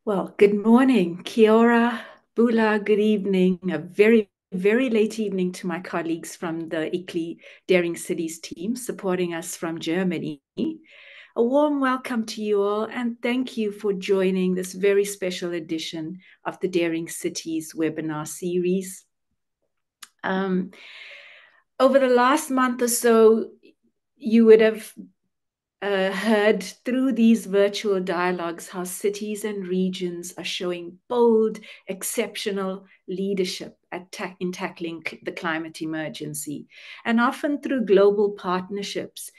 Well, good morning, Kia ora, Bula, good evening, a very, very late evening to my colleagues from the ICLEI Daring Cities team supporting us from Germany. A warm welcome to you all, and thank you for joining this very special edition of the Daring Cities webinar series. Over the last month or so, you would have heard through these virtual dialogues how cities and regions are showing bold, exceptional leadership in tackling the climate emergency, and often through global partnerships.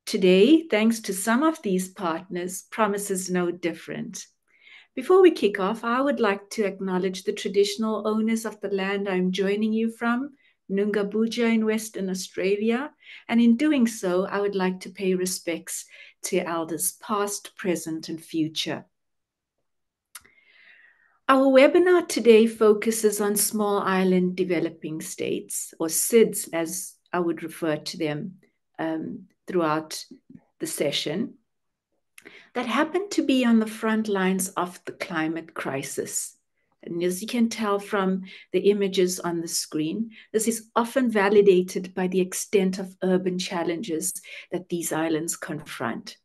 Today, thanks to some of these partners, promises no different. Before we kick off, I would like to acknowledge the traditional owners of the land I'm joining you from, Nungabuja in Western Australia, and in doing so, I would like to pay respects to elders past, present, and future. Our webinar today focuses on small island developing states, or SIDS as I would refer to them throughout the session, that happen to be on the front lines of the climate crisis. And as you can tell from the images on the screen, this is often validated by the extent of urban challenges that these islands confront.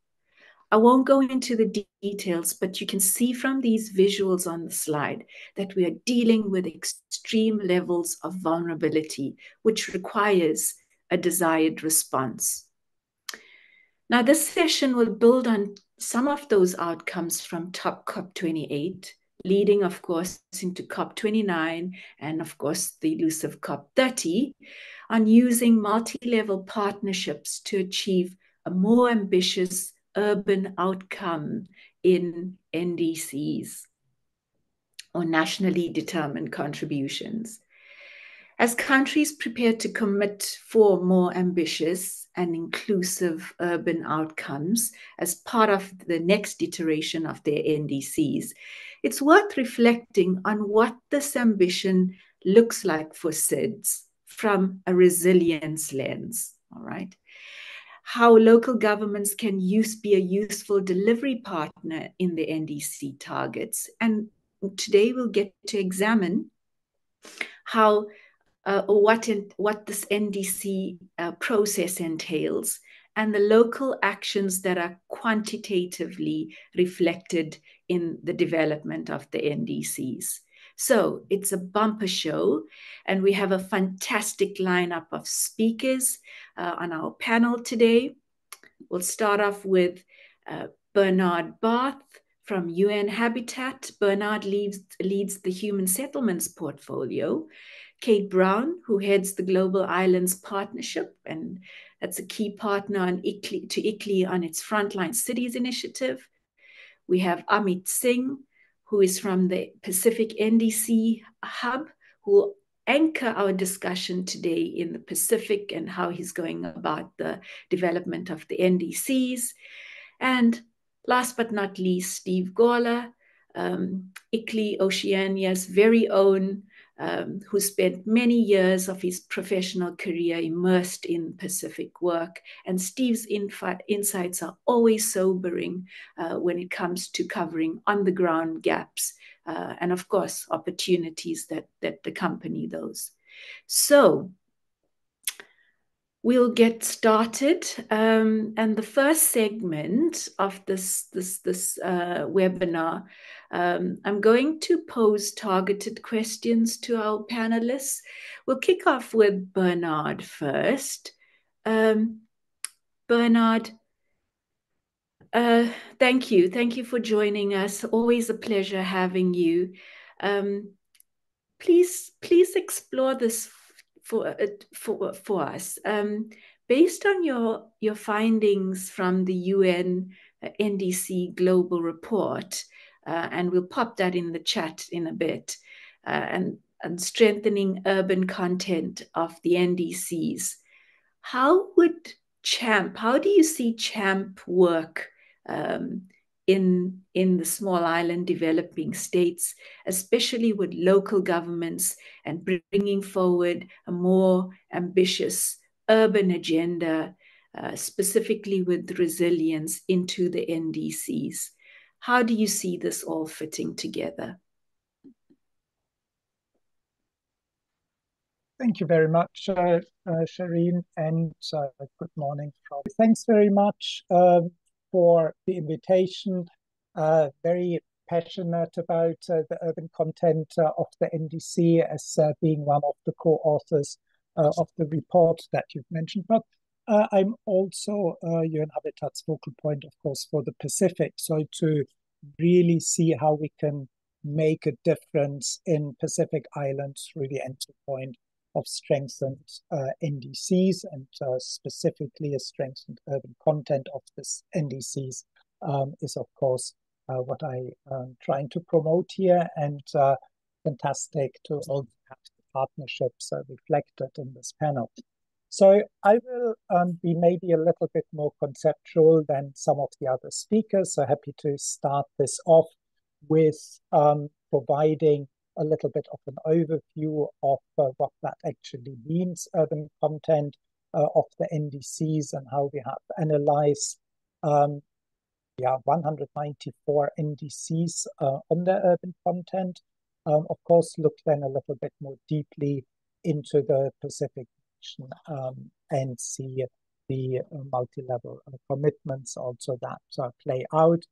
I won't go into the details, but you can see from these visuals on the slide that we are dealing with extreme levels of vulnerability, which requires a desired response. Now, this session will build on some of those outcomes from top COP28, leading, of course, into COP29 and, of course, the elusive COP30, on using multi-level partnerships to achieve a more ambitious urban outcome in NDCs, or nationally determined contributions. As countries prepare to commit for more ambitious and inclusive urban outcomes as part of the next iteration of their NDCs, it's worth reflecting on what this ambition looks like for SIDS from a resilience lens, all right? How local governments can be a useful delivery partner in the NDC targets. And today we'll get to examine how what this NDC process entails, and the local actions that are quantitatively reflected in the development of the NDCs. So it's a bumper show, and we have a fantastic lineup of speakers on our panel today. We'll start off with Bernard Barth from UN Habitat. Bernard leads the Human Settlements portfolio. Kate Brown, who heads the Global Islands Partnership, and that's a key partner to ICLEI on its Frontline Cities initiative. We have Amit Singh, who is from the Pacific NDC Hub, who will anchor our discussion today in the Pacific and how he's going about the development of the NDCs. And last but not least, Steve Gawler, ICLEI Oceania's very own, who spent many years of his professional career immersed in Pacific work. And Steve's insights are always sobering when it comes to covering on-the-ground gaps and, of course, opportunities that accompany those. So we'll get started. And the first segment of this webinar, I'm going to pose targeted questions to our panelists. We'll kick off with Bernard first. Bernard, thank you. Thank you for joining us. Always a pleasure having you. Please explore this for us. Based on your findings from the UN NDC Global Report, and we'll pop that in the chat in a bit, and strengthening urban content of the NDCs, how do you see CHAMP work in the small island developing states, especially with local governments and bringing forward a more ambitious urban agenda, specifically with resilience into the NDCs? How do you see this all fitting together? Thank you very much, Shireen, and good morning. Thanks very much for the invitation. Very passionate about the urban content of the NDC as being one of the co-authors of the report that you've mentioned. But I'm also UN Habitat's focal point, of course, for the Pacific. So to really see how we can make a difference in Pacific Islands through the entry point of strengthened NDCs and specifically a strengthened urban content of this NDCs is, of course, what I am trying to promote here, and fantastic to also have the partnerships reflected in this panel. So I will be maybe a little bit more conceptual than some of the other speakers. So happy to start this off with providing a little bit of an overview of what that actually means, urban content of the NDCs, and how we have analyzed 194 NDCs on the urban content. Of course, look then a little bit more deeply into the Pacific region and see the multi-level commitments also that play out.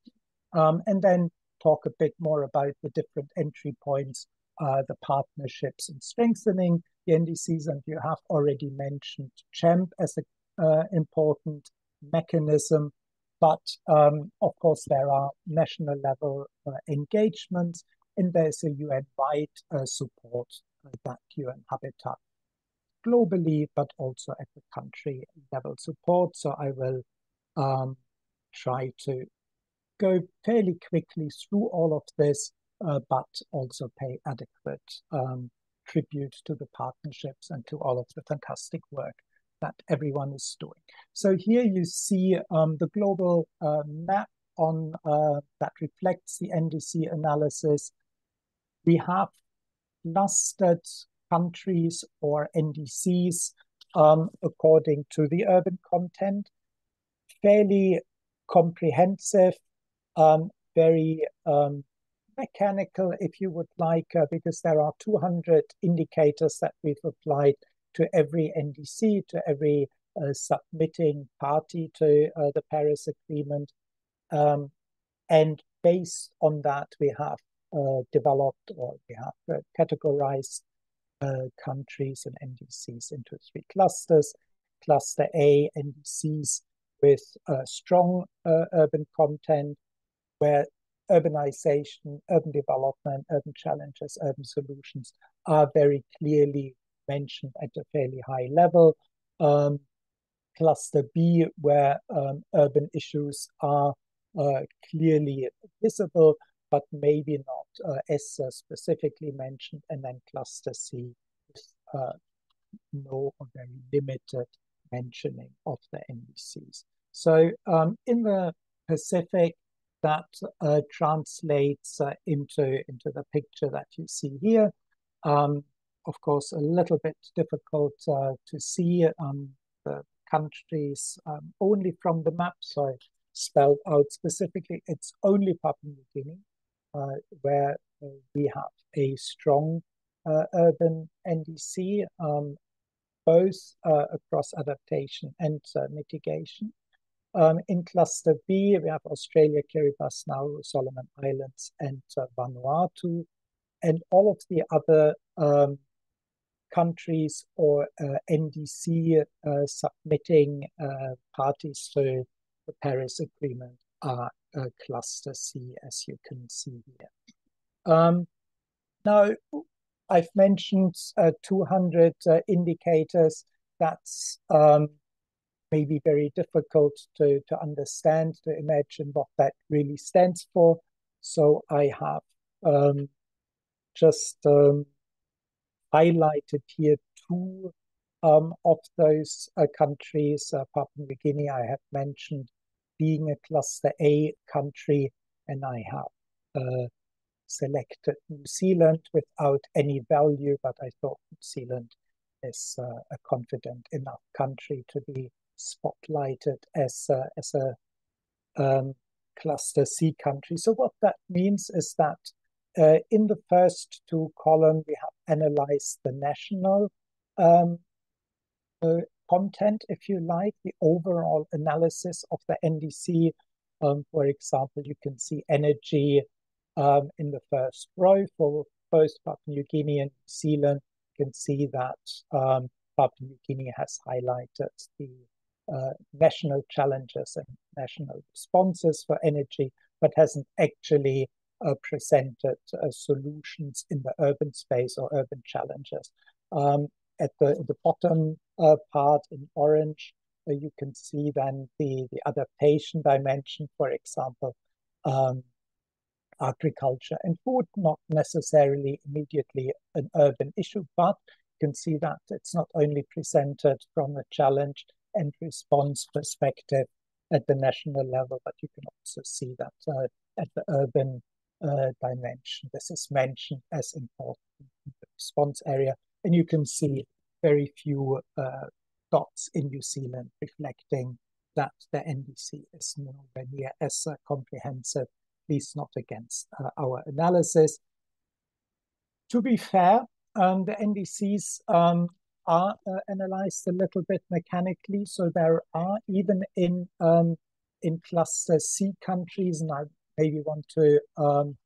And then talk a bit more about the different entry points, the partnerships and strengthening the NDCs. And you have already mentioned CHAMP as an important mechanism. But of course, there are national level engagements, and there's a UN-wide support that UN Habitat globally, but also at the country level support. So I will try to go fairly quickly through all of this, but also pay adequate tribute to the partnerships and to all of the fantastic work that everyone is doing. So here you see the global map on that reflects the NDC analysis. We have clustered countries or NDCs according to the urban content, fairly comprehensive, very mechanical, if you would like, because there are 200 indicators that we've applied to every NDC, to every submitting party to the Paris Agreement. And based on that, we have developed, or we have categorized countries and NDCs into 3 clusters. Cluster A, NDCs with strong urban content, where urbanization, urban development, urban challenges, urban solutions are very clearly mentioned at a fairly high level. Cluster B, where urban issues are clearly visible, but maybe not as specifically mentioned. And then cluster C with no or very limited mentioning of the NDCs. So in the Pacific, that translates into the picture that you see here. Of course, a little bit difficult to see the countries only from the map. So I spelled out specifically, it's only Papua New Guinea, where we have a strong urban NDC, both across adaptation and mitigation. In cluster B, we have Australia, Kiribati, Nauru, Solomon Islands, and Vanuatu, and all of the other countries or NDC submitting parties to the Paris Agreement are cluster C, as you can see here. Now, I've mentioned 200 indicators. That's maybe very difficult to understand, to imagine what that really stands for. So I have just highlighted here 2 of those countries. Papua New Guinea, I have mentioned being a cluster A country, and I have selected New Zealand without any value, but I thought New Zealand is a confident enough country to be spotlighted as a cluster C countries. So what that means is that in the first two columns, we have analyzed the national content, if you like, the overall analysis of the NDC. For example, you can see energy in the first row for both Papua New Guinea and New Zealand. You can see that Papua New Guinea has highlighted the national challenges and national responses for energy, but hasn't actually presented solutions in the urban space or urban challenges. At the bottom part in orange, you can see then the adaptation dimension, for example, agriculture and food, not necessarily immediately an urban issue, but you can see that it's not only presented from a challenge and response perspective at the national level, but you can also see that at the urban dimension, this is mentioned as important in the response area. And you can see very few dots in New Zealand reflecting that the NDC is nowhere near as comprehensive, at least not against our analysis. To be fair, the NDCs are analyzed a little bit mechanically. So there are, even in cluster C countries, and I maybe want to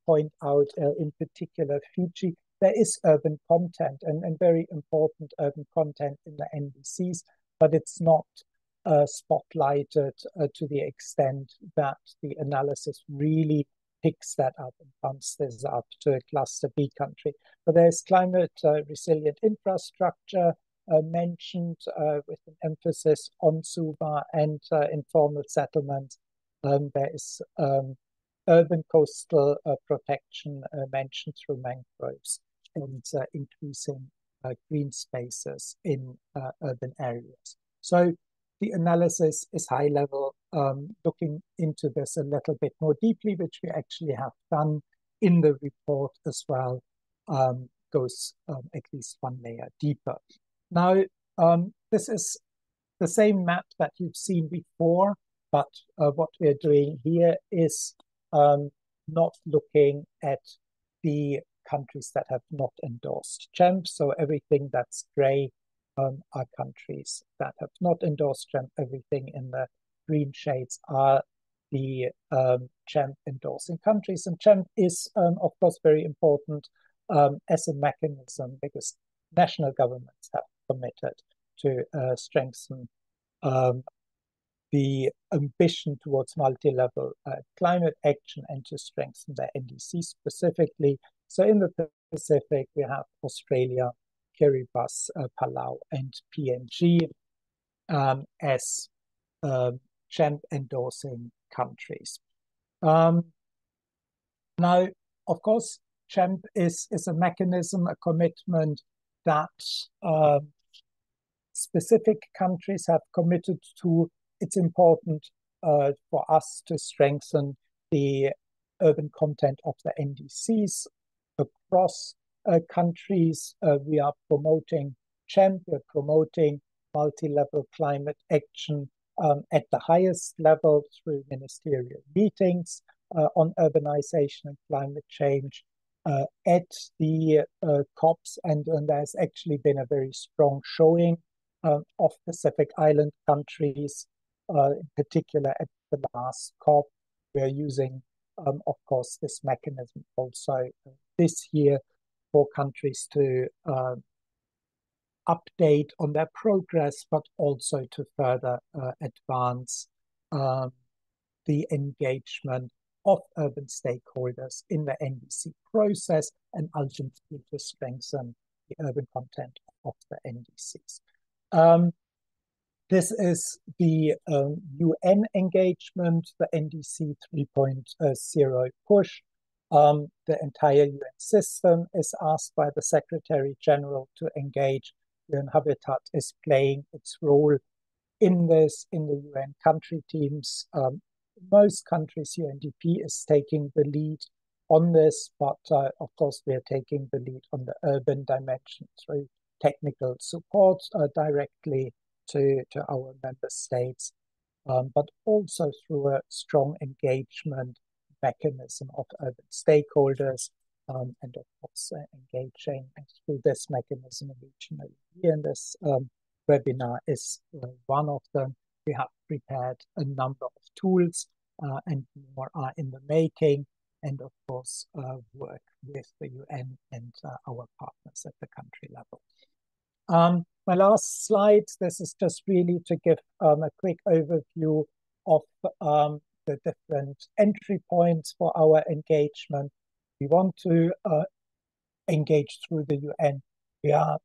point out in particular Fiji, there is urban content and very important urban content in the NDCs, but it's not spotlighted to the extent that the analysis really picks that up and bumps this up to a cluster B country. But there's climate resilient infrastructure mentioned with an emphasis on Suva and informal settlements. There is urban coastal protection mentioned through mangroves and increasing green spaces in urban areas. So the analysis is high level, looking into this a little bit more deeply, which we actually have done in the report as well, goes at least one layer deeper. Now, this is the same map that you've seen before, but what we're doing here is not looking at the countries that have not endorsed GEMP. So everything that's gray are countries that have not endorsed GEMP. Everything in the green shades are the GEMP endorsing countries. And GEMP is, of course, very important as a mechanism because national governments have committed to strengthen the ambition towards multi-level climate action and to strengthen the NDC specifically. So in the Pacific, we have Australia, Kiribati, Palau, and PNG as GEMP endorsing countries. Now, of course, GEMP is a mechanism, a commitment that specific countries have committed to. It's important for us to strengthen the urban content of the NDCs across countries. We are promoting GEMP, we're promoting multi-level climate action at the highest level through ministerial meetings on urbanization and climate change at the COPs. And there's actually been a very strong showing of Pacific Island countries, in particular at the last COP. We're using, of course, this mechanism also this year for countries to update on their progress, but also to further advance the engagement of urban stakeholders in the NDC process and ultimately to strengthen the urban content of the NDCs. This is the UN engagement, the NDC 3.0 push. The entire UN system is asked by the Secretary General to engage. UN Habitat is playing its role in this, in the UN country teams. Most countries, UNDP is taking the lead on this, but of course we are taking the lead on the urban dimension through technical support directly to our member states. but also through a strong engagement mechanism of urban stakeholders, and of course engaging through this mechanism regionally. Here in this webinar is one of them. We have prepared a number of tools and more are in the making, and of course work with the UN and our partners at the country level. My last slide, this is just really to give a quick overview of the different entry points for our engagement. We want to engage through the UN. We are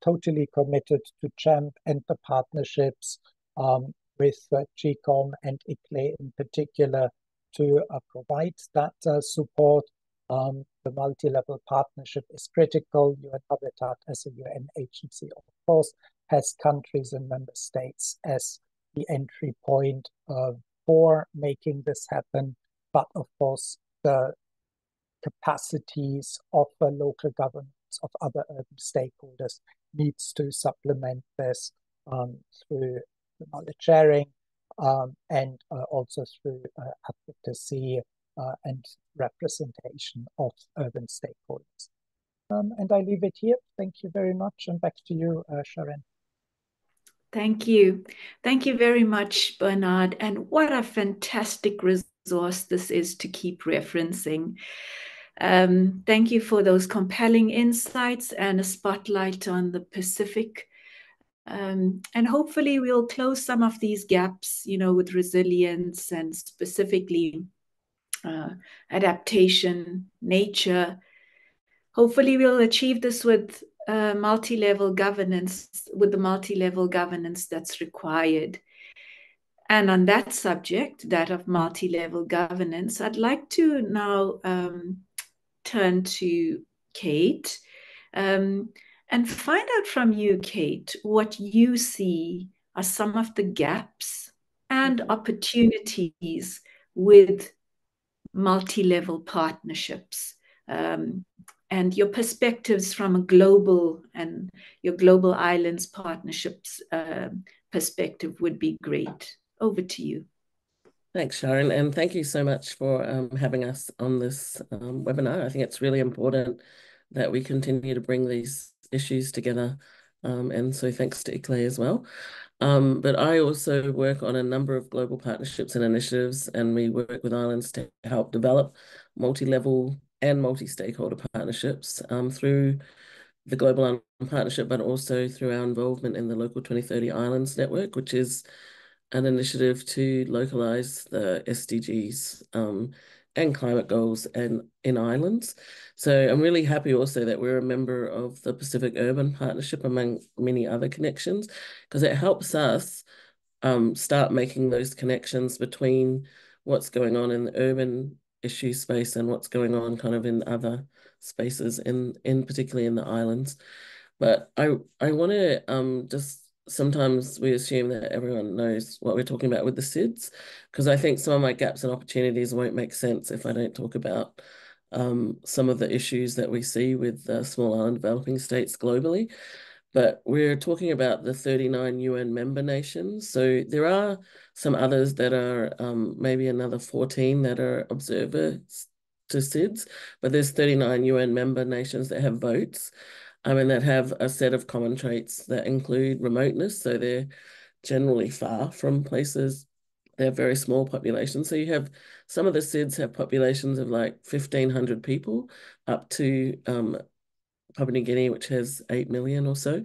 totally committed to champion the partnerships with GCOM and ICLE in particular to provide that support. The multi-level partnership is critical. UN Habitat as a UN agency, of course, has countries and member states as the entry point for making this happen. But of course, the capacities of the local governments, of other urban stakeholders needs to supplement this through the knowledge sharing and also through advocacy and representation of urban stakeholders. And I leave it here. Thank you very much. And back to you, Sharon. Thank you. Thank you very much, Bernard. And what a fantastic resource this is to keep referencing. Thank you for those compelling insights and a spotlight on the Pacific. And hopefully we'll close some of these gaps, with resilience and specifically adaptation, nature. Hopefully we'll achieve this with multi-level governance, with the multi-level governance that's required. And on that subject, that of multi-level governance, I'd like to now turn to Kate and find out from you, Kate, what you see are some of the gaps and opportunities with multi-level partnerships, and your perspectives from a global and your global islands partnerships perspective would be great. Over to you. Thanks, Sharon, and thank you so much for having us on this webinar. I think it's really important that we continue to bring these issues together, and so thanks to ICLE as well. But I also work on a number of global partnerships and initiatives, and we work with islands to help develop multi-level and multi-stakeholder partnerships through the Global Island Partnership, but also through our involvement in the Local 2030 Islands Network, which is an initiative to localize the SDGs and climate goals in islands. So I'm really happy also that we're a member of the Pacific Urban Partnership, among many other connections, because it helps us start making those connections between what's going on in the urban issue space and what's going on kind of in other spaces, in particularly in the islands. But I want to just, sometimes we assume that everyone knows what we're talking about with the SIDS, because I think some of my gaps and opportunities won't make sense if I don't talk about some of the issues that we see with small island developing states globally. But we're talking about the 39 UN member nations. So there are some others that are maybe another 14 that are observers to SIDS, but there's 39 UN member nations that have votes. And that have a set of common traits that include remoteness. So they're generally far from places. They're very small populations. So you have, some of the SIDS have populations of like 1,500 people up to Papua New Guinea, which has 8 million or so.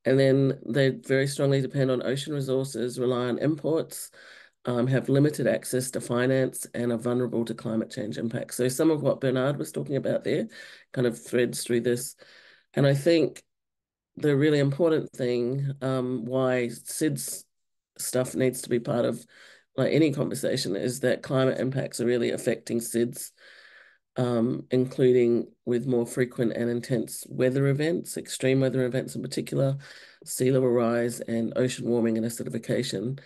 And then they very strongly depend on ocean resources, rely on imports, have limited access to finance, and are vulnerable to climate change impacts. So some of what Bernard was talking about there kind of threads through this. And I think the really important thing why SIDS stuff needs to be part of like any conversation is that climate impacts are really affecting SIDS, including with more frequent and intense weather events, extreme weather events in particular, sea level rise and ocean warming and acidification.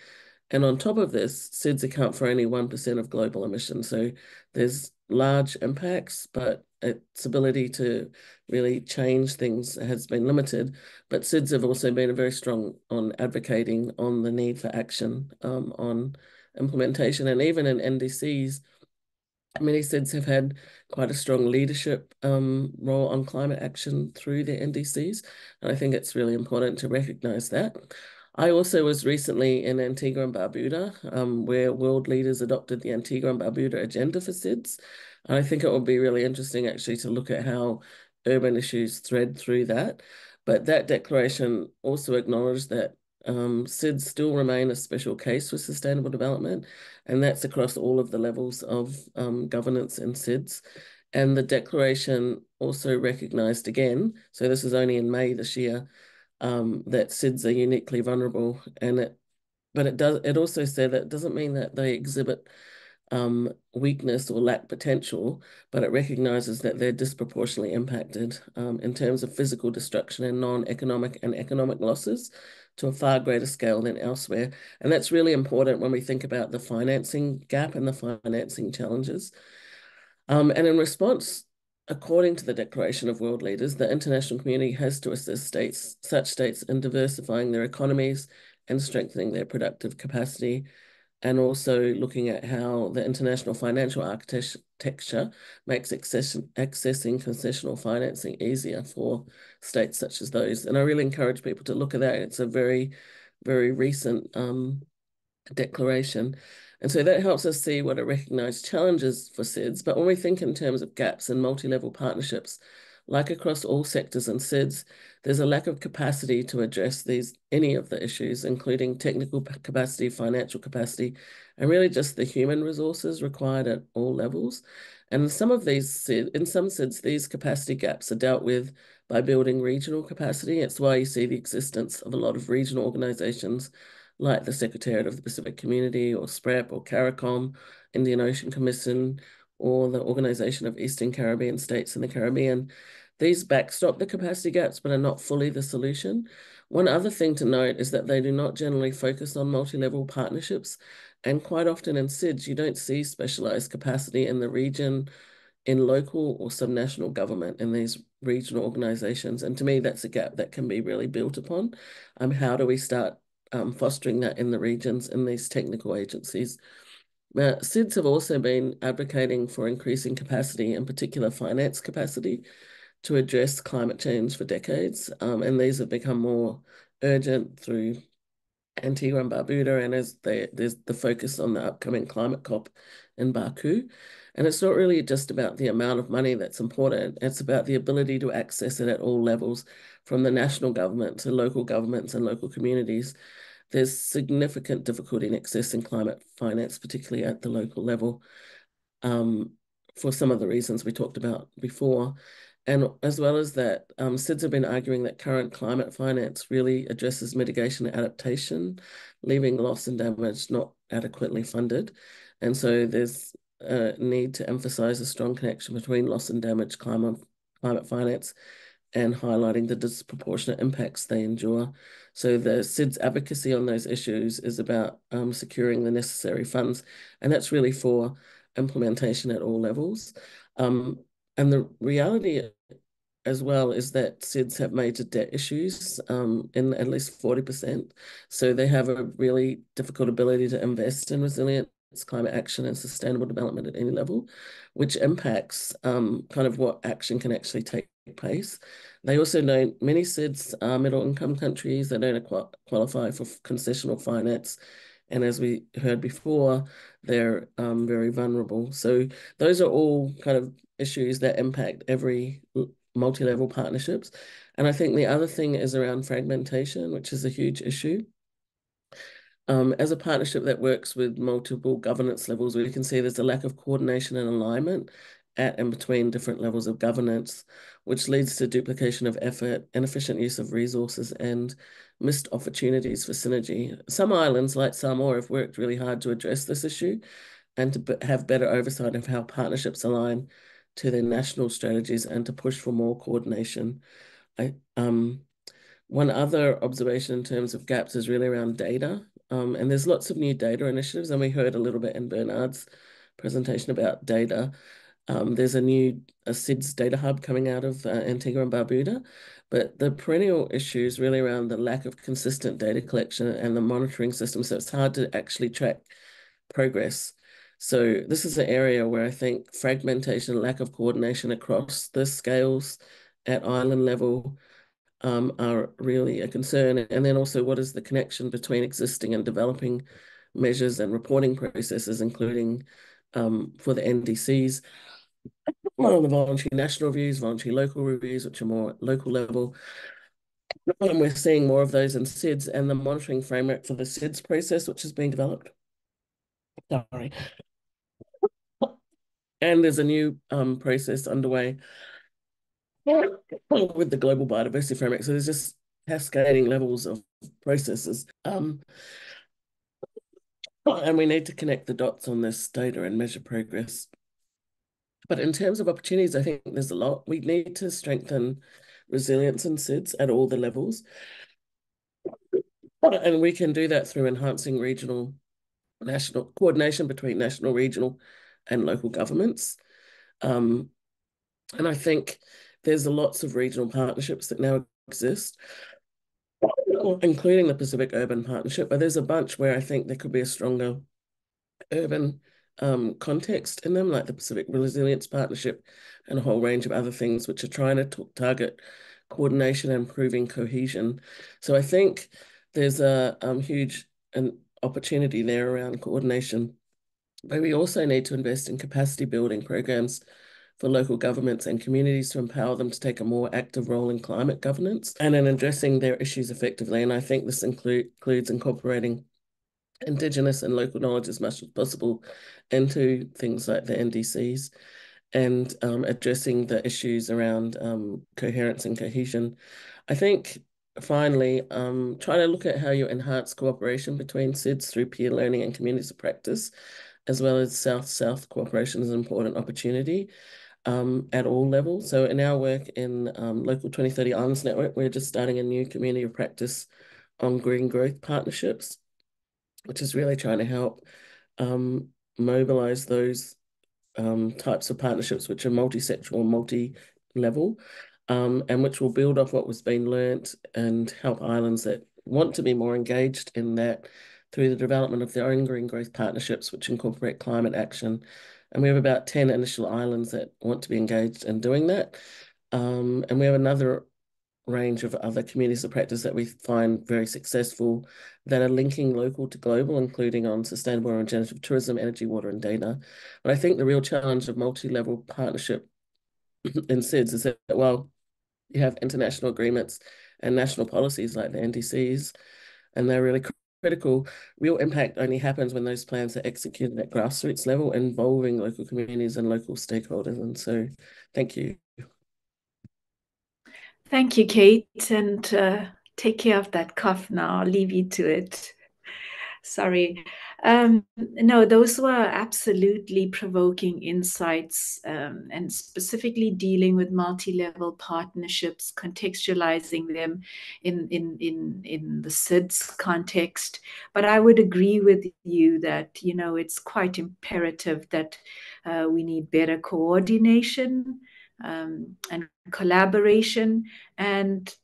And on top of this, SIDS account for only 1% of global emissions. So there's large impacts, but its ability to really change things has been limited. But SIDS have also been very strong on advocating on the need for action on implementation. And even in NDCs, many SIDS have had quite a strong leadership role on climate action through the NDCs. And I think it's really important to recognize that. I also was recently in Antigua and Barbuda, where world leaders adopted the Antigua and Barbuda agenda for SIDS. And I think it will be really interesting actually to look at how urban issues thread through that. But that declaration also acknowledged that SIDS still remain a special case for sustainable development, and that's across all of the levels of governance in SIDS. And the declaration also recognized again, so this is only in May this year, that SIDS are uniquely vulnerable, but it also said that it doesn't mean that they exhibit weakness or lack potential, but it recognizes that they're disproportionately impacted in terms of physical destruction and non-economic and economic losses to a far greater scale than elsewhere. And that's really important when we think about the financing gap and the financing challenges. And in response, according to the Declaration of World Leaders, the international community has to assist such states in diversifying their economies and strengthening their productive capacity, and also looking at how the international financial architecture makes accessing concessional financing easier for states such as those. And I really encourage people to look at that. It's a very, very recent declaration. And so that helps us see what are recognized challenges for SIDS. But when we think in terms of gaps in multi-level partnerships, like across all sectors in SIDS, there's a lack of capacity to address any of the issues, including technical capacity, financial capacity, and really just the human resources required at all levels. And in some SIDS, these capacity gaps are dealt with by building regional capacity. It's why you see the existence of a lot of regional organizations like the Secretariat of the Pacific Community or SPREP or CARICOM, Indian Ocean Commission, or the Organization of Eastern Caribbean States in the Caribbean. These backstop the capacity gaps, but are not fully the solution. One other thing to note is that they do not generally focus on multi-level partnerships. And quite often in SIDS, you don't see specialized capacity in the region, in local or subnational government in these regional organizations. And to me, that's a gap that can be really built upon. How do we start fostering that in the regions, in these technical agencies? SIDS have also been advocating for increasing capacity, in particular finance capacity, to address climate change for decades. And these have become more urgent through Antigua and Barbuda, and there's the focus on the upcoming climate COP in Baku. And it's not really just about the amount of money that's important, it's about the ability to access it at all levels, from the national government to local governments and local communities. There's significant difficulty in accessing climate finance, particularly at the local level, for some of the reasons we talked about before. And as well as that, SIDS have been arguing that current climate finance really addresses mitigation and adaptation, leaving loss and damage not adequately funded. And so there's a need to emphasize a strong connection between loss and damage climate finance and highlighting the disproportionate impacts they endure. So the SIDS advocacy on those issues is about securing the necessary funds, and that's really for implementation at all levels. And the reality as well is that SIDS have major debt issues in at least 40%. So they have a really difficult ability to invest in resilience, climate action, and sustainable development at any level, which impacts kind of what action can actually take place. They also know many SIDS are middle income countries that don't qualify for concessional finance. And as we heard before, they're very vulnerable. So those are all kind of issues that impact every multi-level partnerships. And I think the other thing is around fragmentation, which is a huge issue. As a partnership that works with multiple governance levels, we can see there's a lack of coordination and alignment at and between different levels of governance, which leads to duplication of effort, inefficient use of resources, and missed opportunities for synergy. Some islands, like Samoa, have worked really hard to address this issue and to have better oversight of how partnerships align to their national strategies and to push for more coordination. One other observation in terms of gaps is really around data. and there's lots of new data initiatives, and we heard a little bit in Bernard's presentation about data. There's a new SIDS data hub coming out of Antigua and Barbuda, but the perennial issue is really around the lack of consistent data collection and the monitoring system, so it's hard to actually track progress. So this is an area where I think fragmentation, lack of coordination across the scales at island level are really a concern. And then also, what is the connection between existing and developing measures and reporting processes, including for the NDCs, the voluntary national reviews, voluntary local reviews, which are more local level. And we're seeing more of those in SIDS, and the monitoring framework for the SIDS process, which is being developed. Sorry. And there's a new process underway with the global biodiversity framework. So there's just cascading levels of processes. And we need to connect the dots on this data and measure progress. But in terms of opportunities, I think there's a lot. We need to strengthen resilience in SIDS at all the levels. And we can do that through enhancing regional, national coordination between national, regional, and local governments. And I think there's lots of regional partnerships that now exist, including the Pacific Urban Partnership, but there's a bunch where I think there could be a stronger urban context in them, like the Pacific Resilience Partnership and a whole range of other things which are trying to target coordination and improving cohesion. So I think there's a huge opportunity there around coordination, but we also need to invest in capacity building programs for local governments and communities to empower them to take a more active role in climate governance and in addressing their issues effectively. And I think this includes incorporating Indigenous and local knowledge as much as possible into things like the NDCs and addressing the issues around coherence and cohesion. I think finally, trying to look at how you enhance cooperation between SIDS through peer learning and communities of practice, as well as South-South cooperation is an important opportunity at all levels. So in our work in Local 2030 Islands Network, we're just starting a new community of practice on green growth partnerships, which is really trying to help mobilize those types of partnerships which are multi-sectoral, multi-level, and which will build off what was being learnt and help islands that want to be more engaged in that through the development of their own green growth partnerships, which incorporate climate action. And we have about 10 initial islands that want to be engaged in doing that. And we have another range of other communities of practice that we find very successful that are linking local to global, including on sustainable and regenerative tourism, energy, water, and data. But I think the real challenge of multi-level partnership in SIDS is that while you have international agreements and national policies like the NDCs, and they're really critical, real impact only happens when those plans are executed at grassroots level, involving local communities and local stakeholders. And so, thank you. Thank you, Kate, and take care of that cough now. I'll leave you to it. Sorry. No, those were absolutely provoking insights, and specifically dealing with multi-level partnerships, contextualizing them in the SIDS context. But I would agree with you that, you know, it's quite imperative that we need better coordination and collaboration, and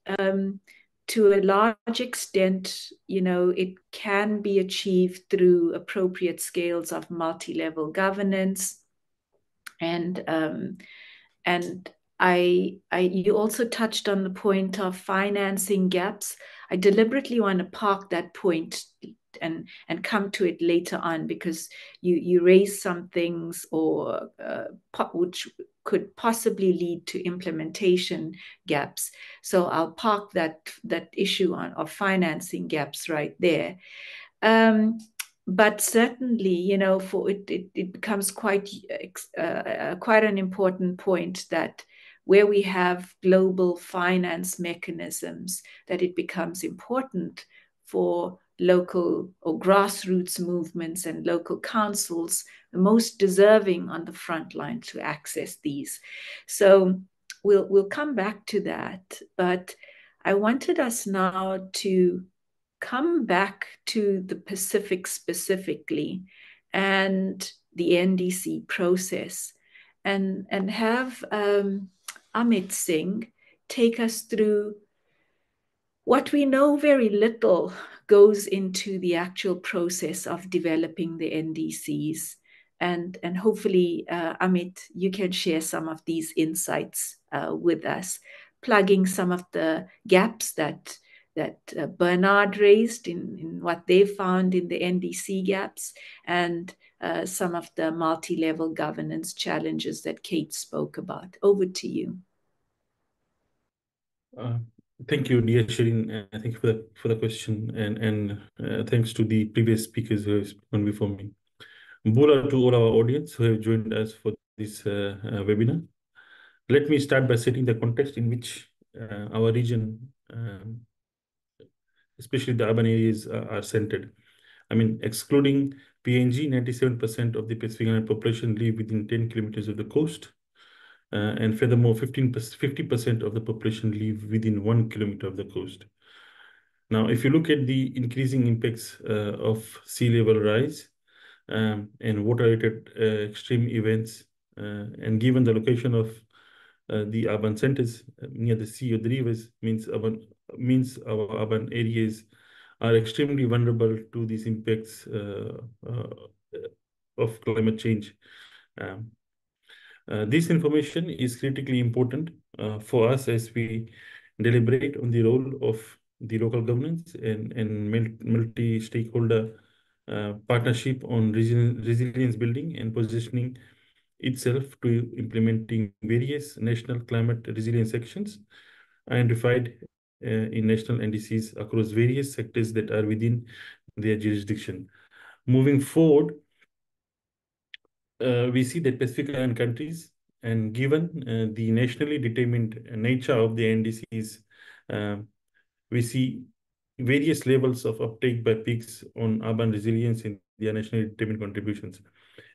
to a large extent, you know, it can be achieved through appropriate scales of multi-level governance. And you also touched on the point of financing gaps. I deliberately want to park that point and come to it later on, because you raised some things or which could possibly lead to implementation gaps. So I'll park that issue of financing gaps right there. But certainly, you know, for it becomes quite an important point that where we have global finance mechanisms, that it becomes important for local or grassroots movements and local councils, the most deserving on the front line, to access these. So we'll come back to that. But I wanted us now to come back to the Pacific specifically and the NDC process and have Amit Singh take us through what we know very little goes into the actual process of developing the NDCs. And hopefully, Amit, you can share some of these insights with us, plugging some of the gaps that Bernard raised in what they found in the NDC gaps, and some of the multi-level governance challenges that Kate spoke about. Over to you. Thank you, dear Shirin. Thank you for the question, and thanks to the previous speakers who have spoken before me. Bula to all our audience who have joined us for this webinar. Let me start by setting the context in which our region, especially the urban areas, are centered. I mean, excluding PNG, 97% of the Pacific Island population live within 10 kilometers of the coast. And furthermore, 50% of the population live within 1 kilometer of the coast. Now, if you look at the increasing impacts of sea level rise and water-related extreme events, and given the location of the urban centers near the sea or the rivers, means our urban areas are extremely vulnerable to these impacts of climate change. This information is critically important for us as we deliberate on the role of the local governance and multi-stakeholder partnership on resilience building and positioning itself to implementing various national climate resilience actions identified in national NDCs across various sectors that are within their jurisdiction. Moving forward, we see that Pacific Island countries, and given the nationally determined nature of the NDCs, we see various levels of uptake by peaks on urban resilience in their nationally determined contributions.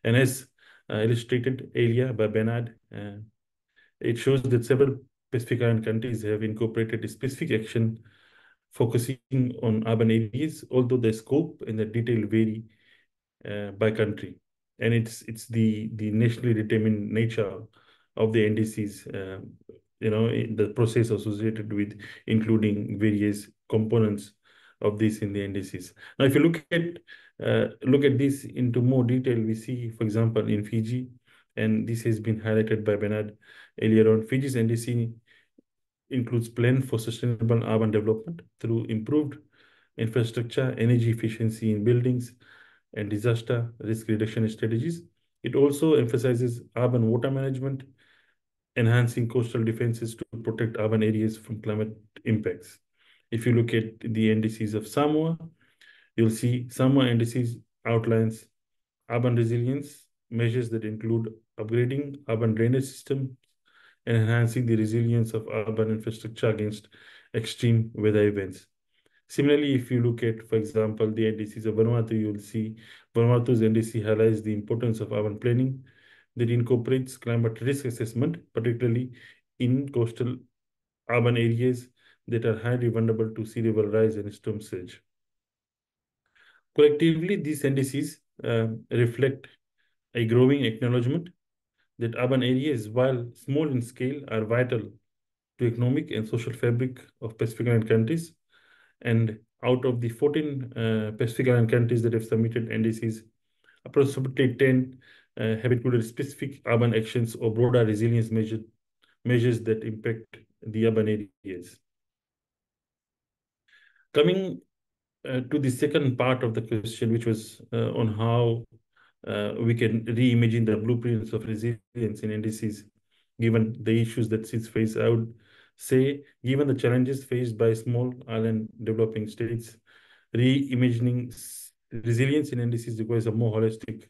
And as illustrated earlier by Bernard, it shows that several Pacific Island countries have incorporated a specific action focusing on urban areas, although the scope and the detail vary by country. And it's the nationally determined nature of the NDCs, the process associated with including various components of this in the NDCs. Now, if you look at this into more detail, we see, for example, in Fiji, and this has been highlighted by Bernard earlier on, Fiji's NDC includes plan for sustainable urban development through improved infrastructure, energy efficiency in buildings, and disaster risk reduction strategies. It also emphasizes urban water management, enhancing coastal defenses to protect urban areas from climate impacts. If you look at the NDCs of Samoa, you'll see Samoa NDCs outlines urban resilience measures that include upgrading urban drainage systems and enhancing the resilience of urban infrastructure against extreme weather events. Similarly, if you look at, for example, the NDCs of Vanuatu, you'll see Vanuatu's NDC highlights the importance of urban planning that incorporates climate risk assessment, particularly in coastal urban areas that are highly vulnerable to sea level rise and storm surge. Collectively, these NDCs reflect a growing acknowledgement that urban areas, while small in scale, are vital to economic and social fabric of Pacific Island countries. And out of the 14 Pacific Island countries that have submitted NDCs, approximately 10 have included specific urban actions or broader resilience measures that impact the urban areas. Coming to the second part of the question, which was on how we can reimagine the blueprints of resilience in NDCs, given the issues that SIDS face. I would say, given the challenges faced by small island developing states, reimagining resilience in NDCs requires a more holistic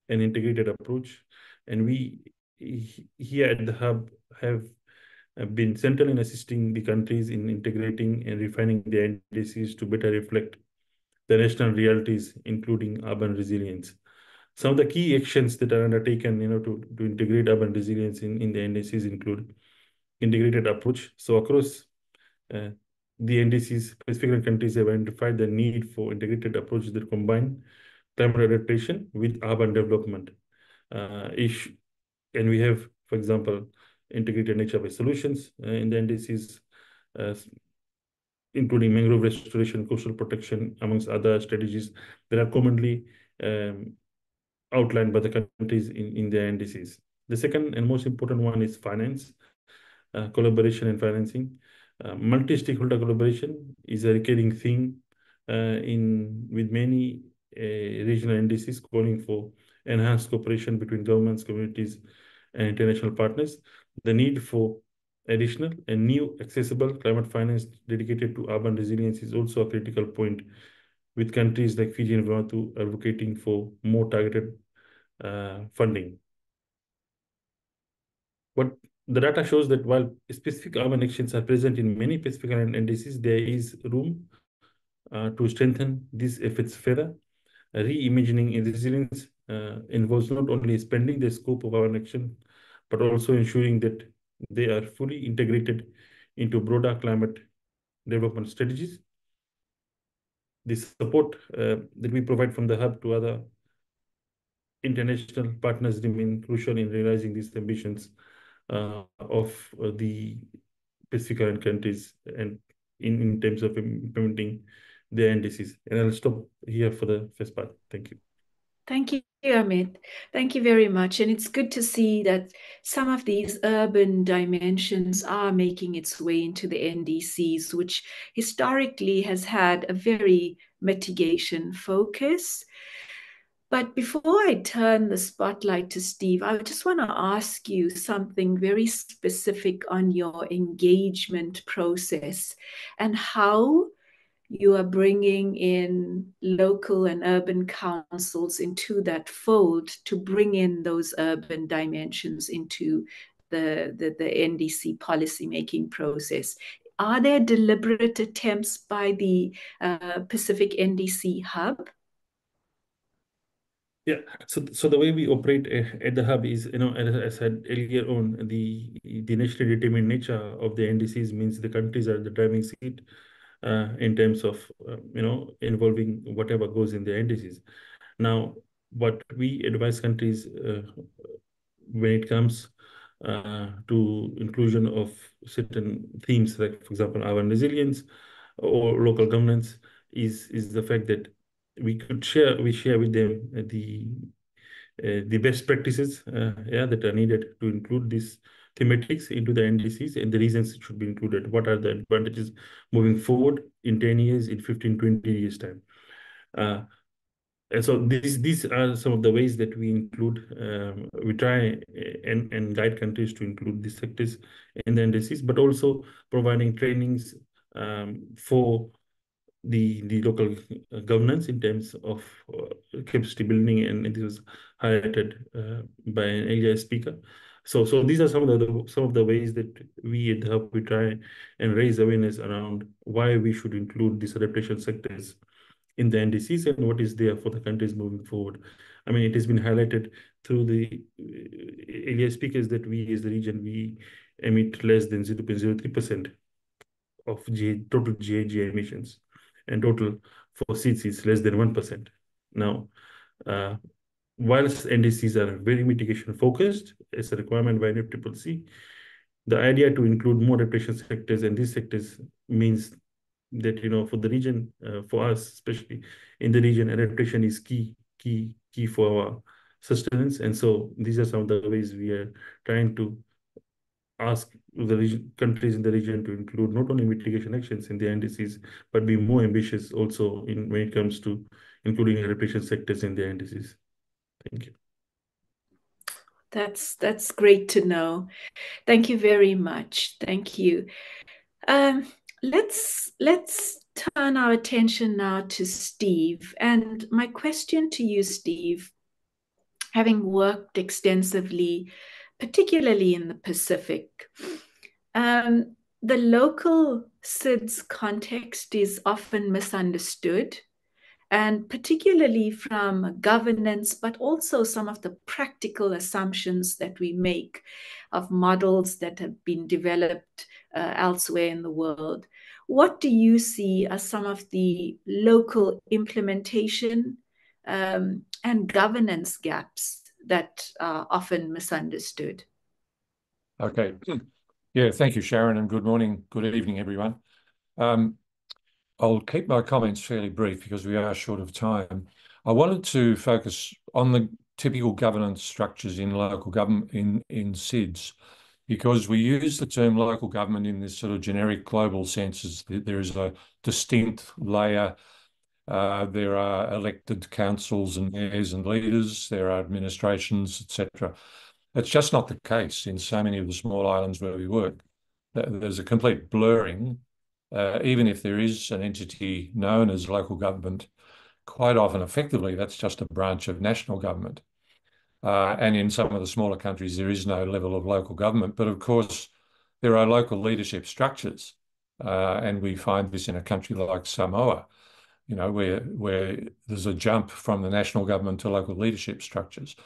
and integrated approach. And we here at the Hub have been central in assisting the countries in integrating and refining the NDCs to better reflect the national realities, including urban resilience. Some of the key actions that are undertaken, to integrate urban resilience in the NDCs include integrated approach. So across the NDCs, Pacific countries have identified the need for integrated approaches that combine climate adaptation with urban development. And we have, for example, integrated nature-based solutions in the NDCs, including mangrove restoration, coastal protection, amongst other strategies that are commonly outlined by the countries in their NDCs. The second and most important one is finance, collaboration and financing. Multi-stakeholder collaboration is a recurring theme with many regional NDCs calling for enhanced cooperation between governments, communities, and international partners. The need for additional and new accessible climate finance dedicated to urban resilience is also a critical point, with countries like Fiji and Vanuatu advocating for more targeted funding. But the data shows that while specific urban actions are present in many Pacific Island NDCs, there is room to strengthen these efforts further. Reimagining resilience involves not only expanding the scope of our action, but also ensuring that they are fully integrated into broader climate development strategies. The support that we provide from the hub to other international partners remain crucial in realizing these ambitions of the Pacific Island countries and in terms of implementing the NDCs. And I'll stop here for the first part. Thank you. Thank you, Amit. Thank you very much. And it's good to see that some of these urban dimensions are making its way into the NDCs, which historically has had a very mitigation focus. But before I turn the spotlight to Steve, I just want to ask you something very specific on your engagement process and how you are bringing in local and urban councils into that fold to bring in those urban dimensions into the NDC policymaking process. Are there deliberate attempts by the Pacific NDC Hub? Yeah, so the way we operate at the hub is, as I said earlier on, the nationally determined nature of the NDCs means the countries are the driving seat in terms of involving whatever goes in the NDCs. Now, what we advise countries when it comes to inclusion of certain themes, like for example, urban resilience or local governance, is the fact that we share with them the best practices that are needed to include these thematics into the NDCs and the reasons it should be included. What are the advantages moving forward in 10 years, in 15, 20 years time? And so these are some of the ways that we include, we try and guide countries to include these sectors in the NDCs, but also providing trainings for the local governance in terms of capacity building, and this was highlighted by an earlier speaker. So these are some of the ways that we at the Hub we try and raise awareness around why we should include these adaptation sectors in the NDCs and what is there for the countries moving forward. I mean, it has been highlighted through the earlier speakers that we as the region, we emit less than 0.03% of total GHG emissions, and total for seeds is less than 1%. Now, whilst NDCs are very mitigation focused, as a requirement by NFCCC, the idea to include more adaptation sectors, and these sectors means that, for the region, for us, especially in the region, adaptation is key for our sustenance. And so these are some of the ways we are trying to ask the countries in the region to include not only mitigation actions in the NDCs, but be more ambitious also when it comes to including adaptation sectors in the NDCs. Thank you. That's great to know. Thank you very much. Thank you. Let's turn our attention now to Steve. And my question to you, Steve, having worked extensively, particularly in the Pacific, the local SIDS context is often misunderstood, and particularly from governance, but also some of the practical assumptions that we make of models that have been developed elsewhere in the world. what do you see as some of the local implementation and governance gaps that are often misunderstood? Okay. Yeah, thank you, Sharon, and good morning, good evening, everyone. I'll keep my comments fairly brief because we are short of time. I wanted to focus on the typical governance structures in local government, in SIDS, because we use the term local government in this sort of generic global sense as there is a distinct layer. There are elected councils and mayors and leaders, there are administrations, etc. It's just not the case in so many of the small islands where we work. There's a complete blurring. Even if there is an entity known as local government, quite often effectively that's just a branch of national government. And in some of the smaller countries, there is no level of local government. But of course, there are local leadership structures. And we find this in a country like Samoa, you know, where there's a jump from the national government to local leadership structures.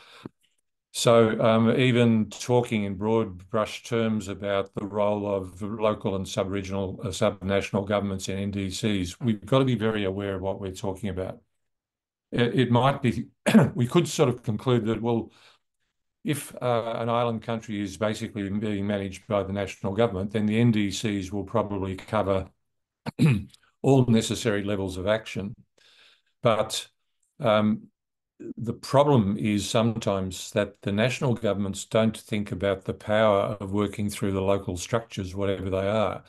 So even talking in broad brush terms about the role of local and sub-regional, subnational governments in NDCs, we've got to be very aware of what we're talking about. It might be, we could sort of conclude that, well, if an island country is basically being managed by the national government, then the NDCs will probably cover all necessary levels of action. But the problem is sometimes that the national governments don't think about the power of working through the local structures, whatever they are.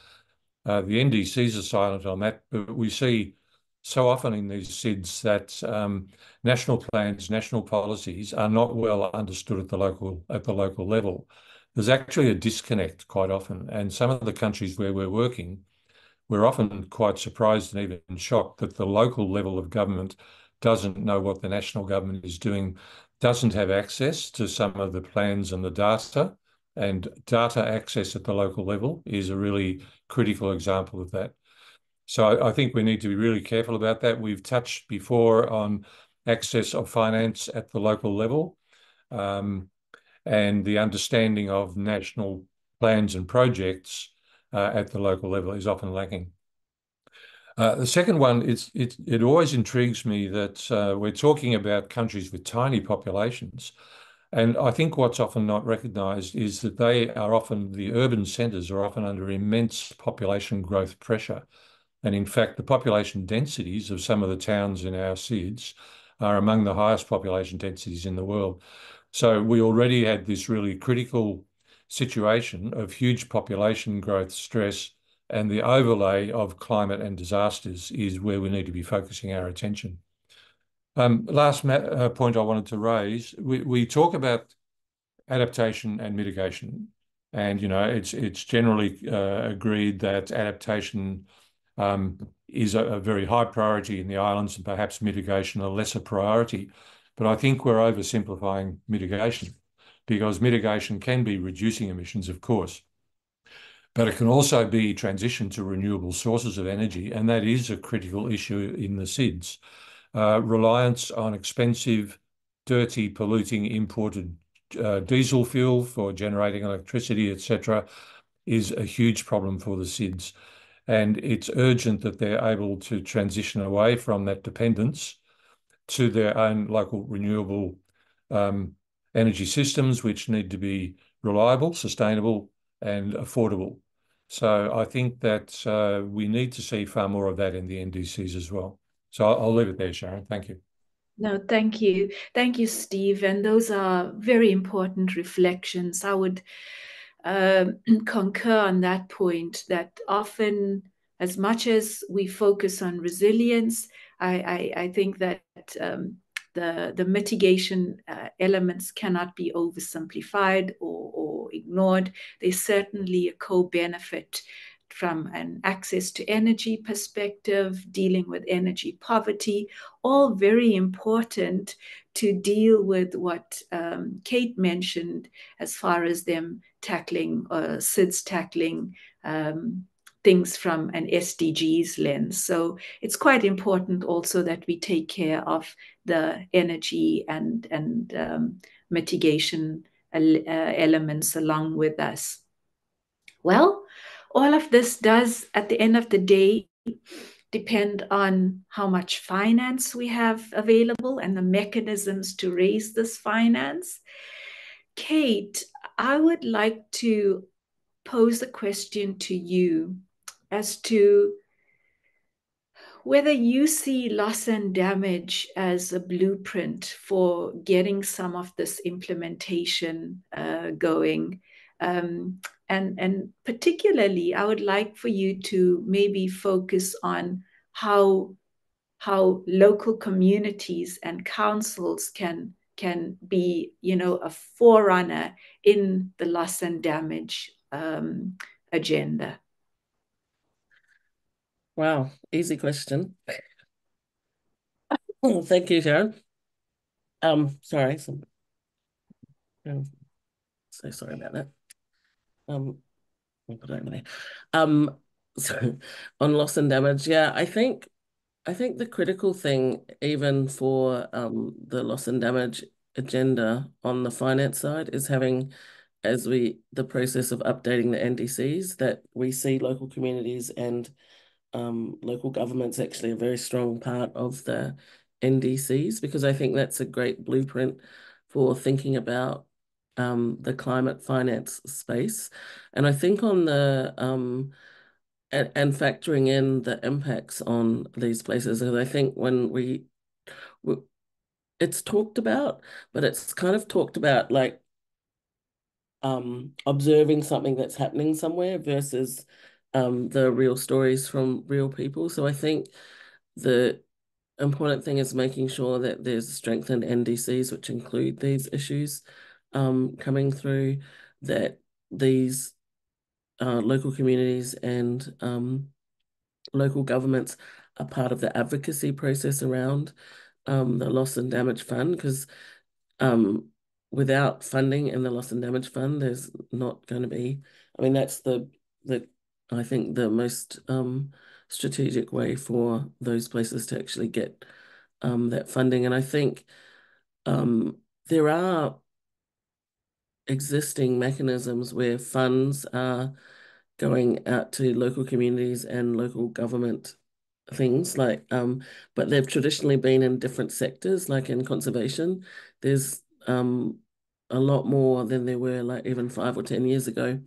The NDCs are silent on that, but we see so often in these SIDS that national plans, national policies are not well understood at the local level. There's actually a disconnect quite often, and some of the countries where we're working, we're often quite surprised and even shocked that the local level of government doesn't know what the national government is doing, doesn't have access to some of the plans and the data, and data access at the local level is a really critical example of that. So I think we need to be really careful about that. We've touched before on access of finance at the local level, and the understanding of national plans and projects at the local level is often lacking. The second one, it always intrigues me that we're talking about countries with tiny populations. And I think what's often not recognised is that the urban centres are often under immense population growth pressure. And in fact, the population densities of some of the towns in our SIDS are among the highest population densities in the world. So we already had this really critical situation of huge population growth stress, and the overlay of climate and disasters is where we need to be focusing our attention. Last point I wanted to raise, we talk about adaptation and mitigation, and you know it's generally agreed that adaptation is a very high priority in the islands, and perhaps mitigation a lesser priority. But I think we're oversimplifying mitigation, because mitigation can be reducing emissions, of course, but it can also be transition to renewable sources of energy, and that is a critical issue in the SIDS. Reliance on expensive, dirty, polluting imported diesel fuel for generating electricity, etc., is a huge problem for the SIDS. And it's urgent that they're able to transition away from that dependence to their own local renewable energy systems, which need to be reliable, sustainable, and affordable. So I think that we need to see far more of that in the NDCs as well. So I'll leave it there, Sharon. Thank you. No, thank you. Thank you, Steve. And those are very important reflections. I would concur on that point, that often, as much as we focus on resilience, I think that the mitigation elements cannot be oversimplified or ignored. There's certainly a co-benefit from an access to energy perspective, dealing with energy poverty, all very important to deal with what Kate mentioned as far as them tackling, SIDS tackling things from an SDGs lens. So it's quite important also that we take care of the energy and mitigation elements along with us. Well, all of this does, at the end of the day, depend on how much finance we have available and the mechanisms to raise this finance. Kate, I would like to pose a question to you as to whether you see loss and damage as a blueprint for getting some of this implementation going. And particularly, I would like for you to maybe focus on how local communities and councils can be, a forerunner in the loss and damage agenda. Wow, easy question. Oh, thank you, Sharon. Sorry, so sorry about that. I'll put it over there. So on loss and damage, yeah, I think the critical thing, even for the loss and damage agenda on the finance side, is having, the process of updating the NDCs, that we see local communities and local governments actually a very strong part of the NDCs, because I think that's a great blueprint for thinking about the climate finance space. And I think on the and factoring in the impacts on these places, because I think when it's talked about, but it's kind of talked about like observing something that's happening somewhere versus the real stories from real people. So I think the important thing is making sure that there's strengthened NDCs, which include these issues coming through, that these local communities and local governments are part of the advocacy process around the loss and damage fund, because without funding in the loss and damage fund, there's not going to be, I mean, that's the I think the most strategic way for those places to actually get that funding. And I think there are existing mechanisms where funds are going out to local communities and local government things like but they've traditionally been in different sectors. Like in conservation, there's a lot more than there were like even 5 or 10 years ago,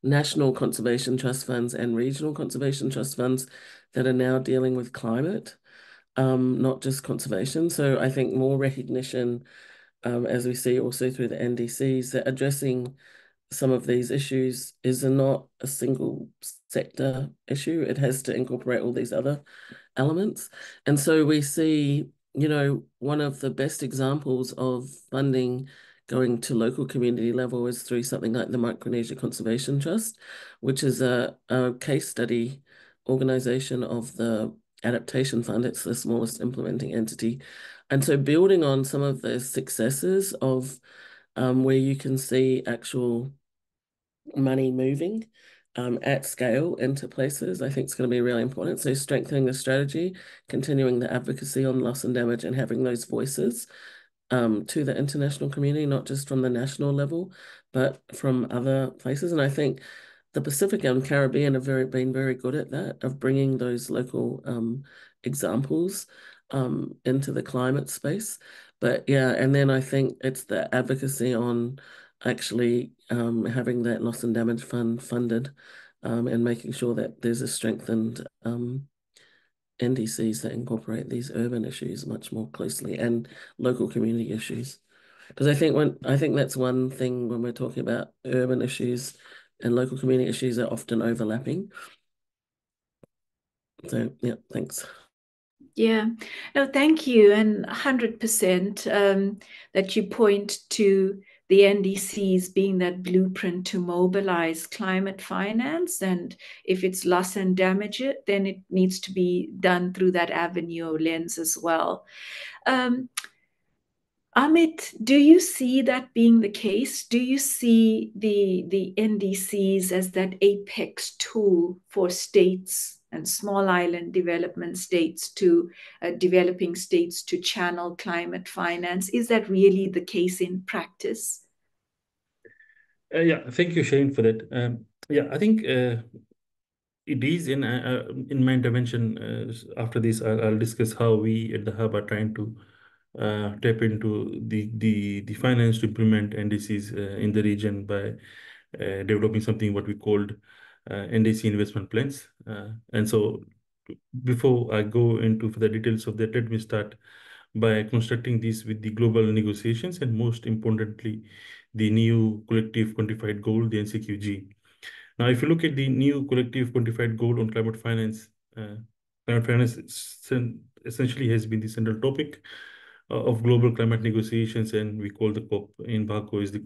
national conservation trust funds and regional conservation trust funds that are now dealing with climate, not just conservation. So I think more recognition, as we see also through the NDCs, that addressing some of these issues is not a single sector issue. It has to incorporate all these other elements. And so we see, one of the best examples of funding going to local community level is through something like the Micronesia Conservation Trust, which is a case study organization of the Adaptation Fund. It's the smallest implementing entity. And so building on some of the successes of where you can see actual money moving at scale into places, I think it's going to be really important. So strengthening the strategy, continuing the advocacy on loss and damage, and having those voices to the international community, not just from the national level, but from other places. And I think the Pacific and Caribbean have been very good at that, of bringing those local examples into the climate space. But yeah, and then I think it's the advocacy on actually having that loss and damage fund funded, and making sure that there's a strengthened NDCs that incorporate these urban issues much more closely and local community issues. Because I think that's one thing when we're talking about urban issues and local community issues are often overlapping. So yeah, thanks. Yeah, no, thank you. And 100% that you point to the NDCs being that blueprint to mobilize climate finance. And if it's loss and damage, then it needs to be done through that avenue or lens as well. Amit, do you see that being the case? Do you see the NDCs as that apex tool for states and small island development states to developing states to channel climate finance? Is that really the case in practice? Yeah, thank you, Shane, for that. Yeah, I think it is in my intervention. After this, I'll discuss how we at the hub are trying to tap into the finance to implement NDCs in the region by developing something what we called NDC investment plans. And so, before I go into the details of that, let me start by constructing this with the global negotiations and most importantly, the new collective quantified goal, the NCQG. Now, if you look at the new collective quantified goal on climate finance essentially has been the central topic of global climate negotiations, and we call the COP in Baku is the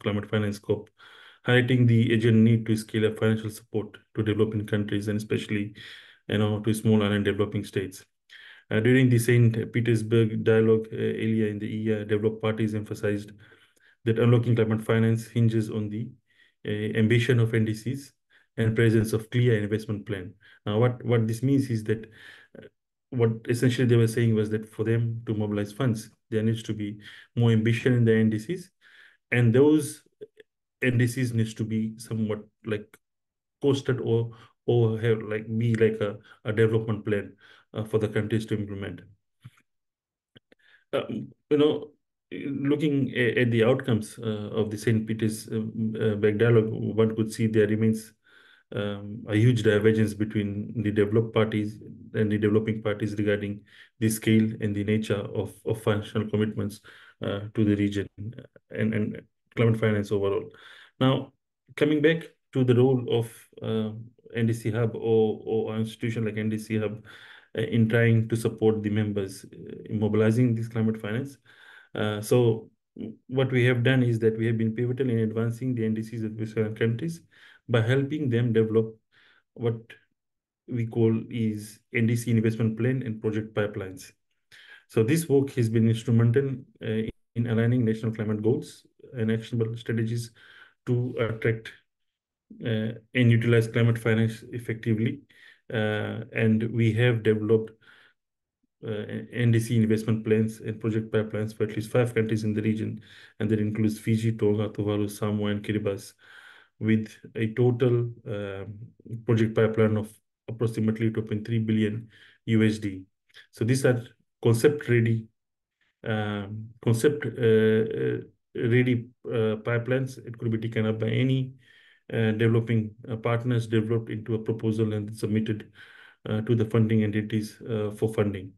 climate finance COP, highlighting the urgent need to scale up financial support to developing countries and especially, to small and developing states. During the St. Petersburg dialogue earlier in the year, developed parties emphasized that unlocking climate finance hinges on the ambition of NDCs and presence of clear investment plan. Now, what this means is that what essentially they were saying was that for them to mobilize funds, there needs to be more ambition in the NDCs, and those NDCs needs to be somewhat like costed or have like be like a development plan for the countries to implement. You know, looking at the outcomes of the St. Petersburg dialogue, one could see there remains a huge divergence between the developed parties and the developing parties regarding the scale and the nature of functional commitments to the region and climate finance overall. Now, coming back to the role of NDC Hub or an institution like NDC Hub in trying to support the members in mobilizing this climate finance. So what we have done is that we have been pivotal in advancing the NDCs of Western countries by helping them develop what we call is NDC investment plan and project pipelines. So this work has been instrumental in aligning national climate goals and actionable strategies to attract and utilize climate finance effectively. And we have developed NDC investment plans and project pipelines for at least 5 countries in the region, and that includes Fiji, Tonga, Tuvalu, Samoa, and Kiribati, with a total project pipeline of approximately 2.3 billion USD. So these are concept ready pipelines. It could be taken up by any developing partners, developed into a proposal and submitted to the funding entities for funding.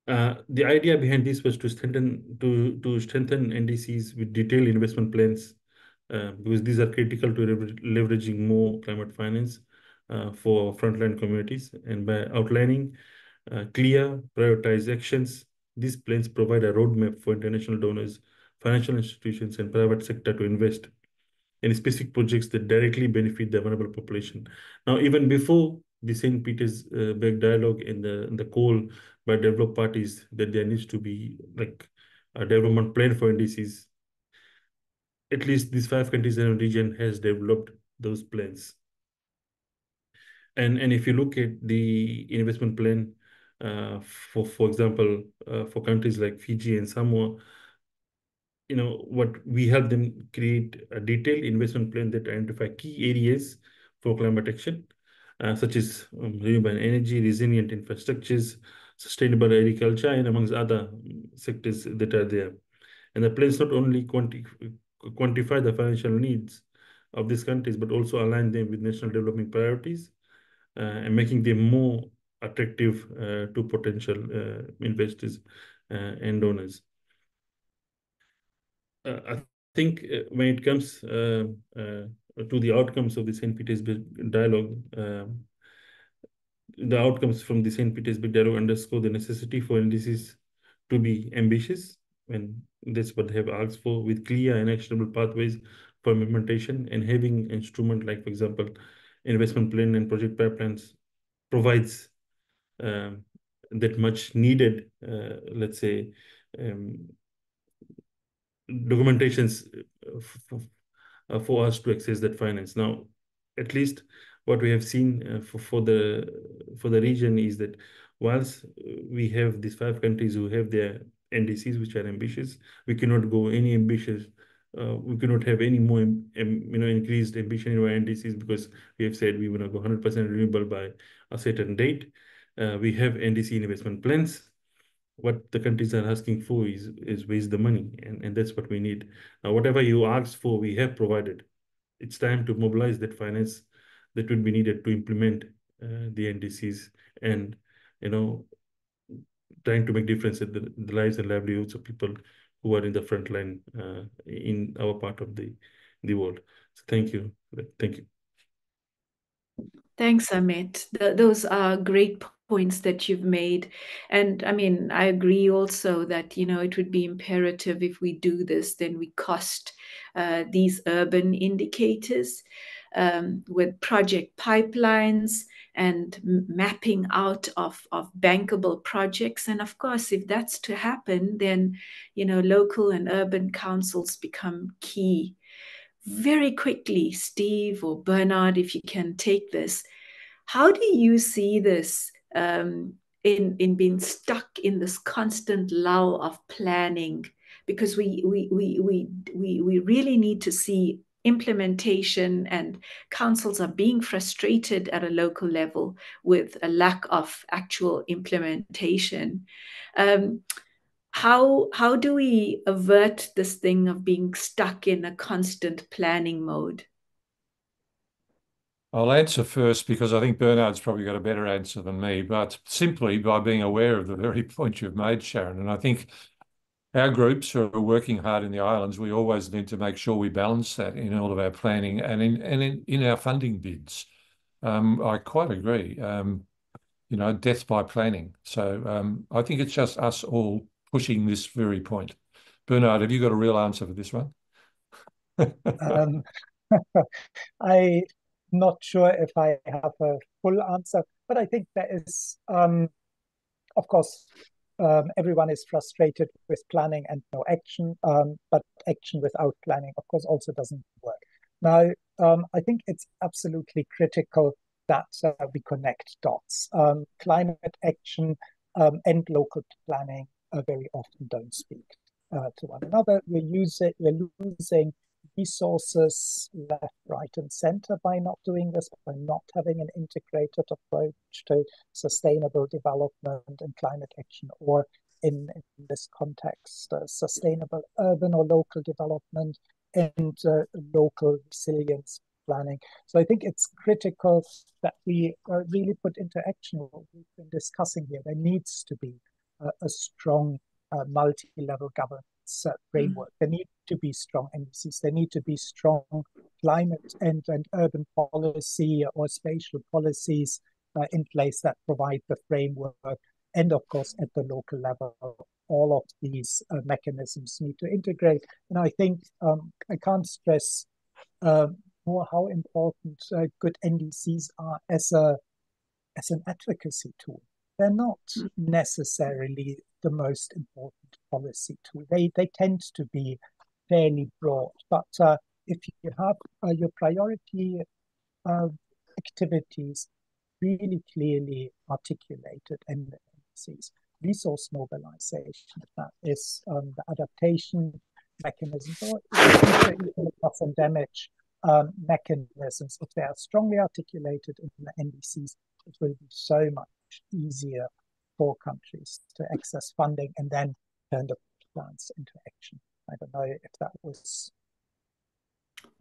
The idea behind this was to strengthen NDCs with detailed investment plans, because these are critical to leveraging more climate finance for frontline communities. And by outlining clear, prioritized actions, these plans provide a roadmap for international donors, financial institutions, and private sector to invest in specific projects that directly benefit the vulnerable population. Now, even before the St. Petersburg dialogue and the call by developed parties that there needs to be like a development plan for NDCs, at least these 5 countries in the region has developed those plans. And if you look at the investment plan, for example, for countries like Fiji and Samoa, what we help them create a detailed investment plan that identify key areas for climate action, such as renewable energy, resilient infrastructures, sustainable agriculture, and amongst other sectors that are there. And the plans not only quantify the financial needs of these countries, but also align them with national development priorities and making them more attractive to potential investors and donors. I think when it comes to the outcomes of the St. Petersburg dialogue, the outcomes from the St. Petersburg dialogue underscore the necessity for NDCs to be ambitious, and that's what they have asked for, with clear and actionable pathways for implementation. And having instrument like, for example, investment plan and project pipelines provides that much needed, let's say, documentations for us to access that finance. Now, at least what we have seen for the region is that whilst we have these 5 countries who have their NDCs which are ambitious, we cannot go any ambitious we cannot have any more, increased ambition in our NDCs, because we have said we want to go 100% renewable by a certain date. We have NDC investment plans. What the countries are asking for is where's the money, and that's what we need. Now, whatever you asked for, we have provided. It's time to mobilize that finance that would be needed to implement the NDCs, and trying to make difference in the lives and livelihoods of people who are in the front line in our part of the world. So thank you. Thank you. Thanks, Amit. Those are great points that you've made. And I mean, I agree also that, it would be imperative if we do this, then we cost these urban indicators with project pipelines and mapping out of bankable projects. And of course, if that's to happen, then, local and urban councils become key. Very quickly, Steve or Bernard, if you can take this, how do you see this in being stuck in this constant lull of planning? Because we really need to see implementation, and councils are being frustrated at a local level with a lack of actual implementation. How do we avert this thing of being stuck in a constant planning mode? I'll answer first because I think Bernard's probably got a better answer than me, but simply by being aware of the very point you've made, Sharon. And I think our groups who are working hard in the islands, we always need to make sure we balance that in all of our planning and in our funding bids. I quite agree. Death by planning. So I think it's just us all pushing this very point. Bernard, have you got a real answer for this one? I'm not sure if I have a full answer, but I think there is, of course, everyone is frustrated with planning and no action, but action without planning, of course, also doesn't work. Now, I think it's absolutely critical that we connect dots. Climate action and local planning very often don't speak to one another. We're losing resources left, right, and center by not doing this, by not having an integrated approach to sustainable development and climate action, or in this context, sustainable urban or local development and local resilience planning. So I think it's critical that we really put into action what we've been discussing here. There needs to be a strong multi-level governance framework. There need to be strong NDCs. There need to be strong climate and urban policy or spatial policies in place that provide the framework. And of course, at the local level, all of these mechanisms need to integrate. And I think I can't stress more how important good NDCs are as an advocacy tool. They're not necessarily the most important policy tool. They tend to be fairly broad, but if you have your priority activities really clearly articulated in the NDCs, resource mobilization, that is the adaptation mechanisms, or loss and damage mechanisms, if they are strongly articulated in the NDCs, it will be so much easier for countries to access funding and then turn the plans into action. I don't know if that was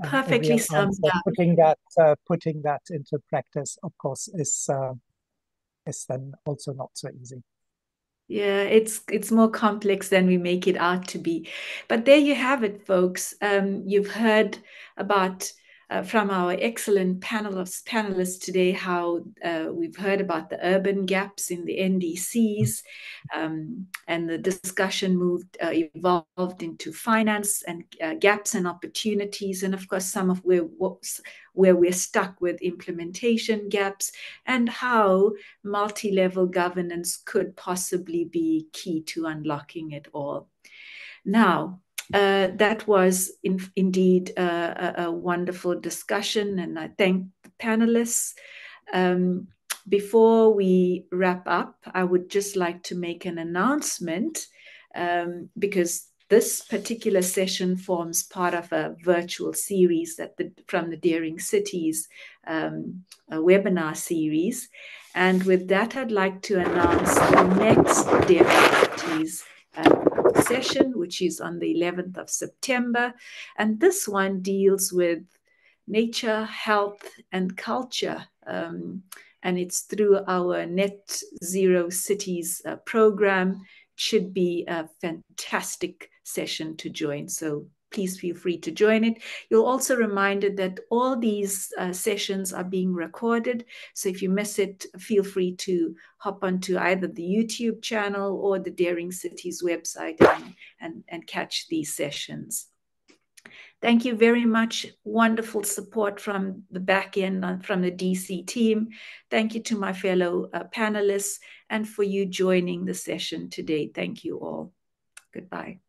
perfectly summed up. Putting that into practice, of course, is then also not so easy. Yeah, it's more complex than we make it out to be. But there you have it, folks. You've heard about from our excellent panelists today how we've heard about the urban gaps in the NDCs, and the discussion evolved into finance and gaps and opportunities, and of course some of where we're stuck with implementation gaps, and how multi-level governance could possibly be key to unlocking it all. Now, that was indeed a wonderful discussion, and I thank the panelists. Before we wrap up, I would just like to make an announcement, because This particular session forms part of a virtual series from the Daring Cities a webinar series. And with that, I'd like to announce the next Daring Cities session, which is on the 11th of September. And this one deals with nature, health, and culture. And it's through our Net Zero Cities program. It should be a fantastic session to join. So please feel free to join it. You're also reminded that all these sessions are being recorded. So if you miss it, feel free to hop onto either the YouTube channel or the Daring Cities website and catch these sessions. Thank you very much. Wonderful support from the back end, from the DC team. Thank you to my fellow panelists and for you joining the session today. Thank you all. Goodbye.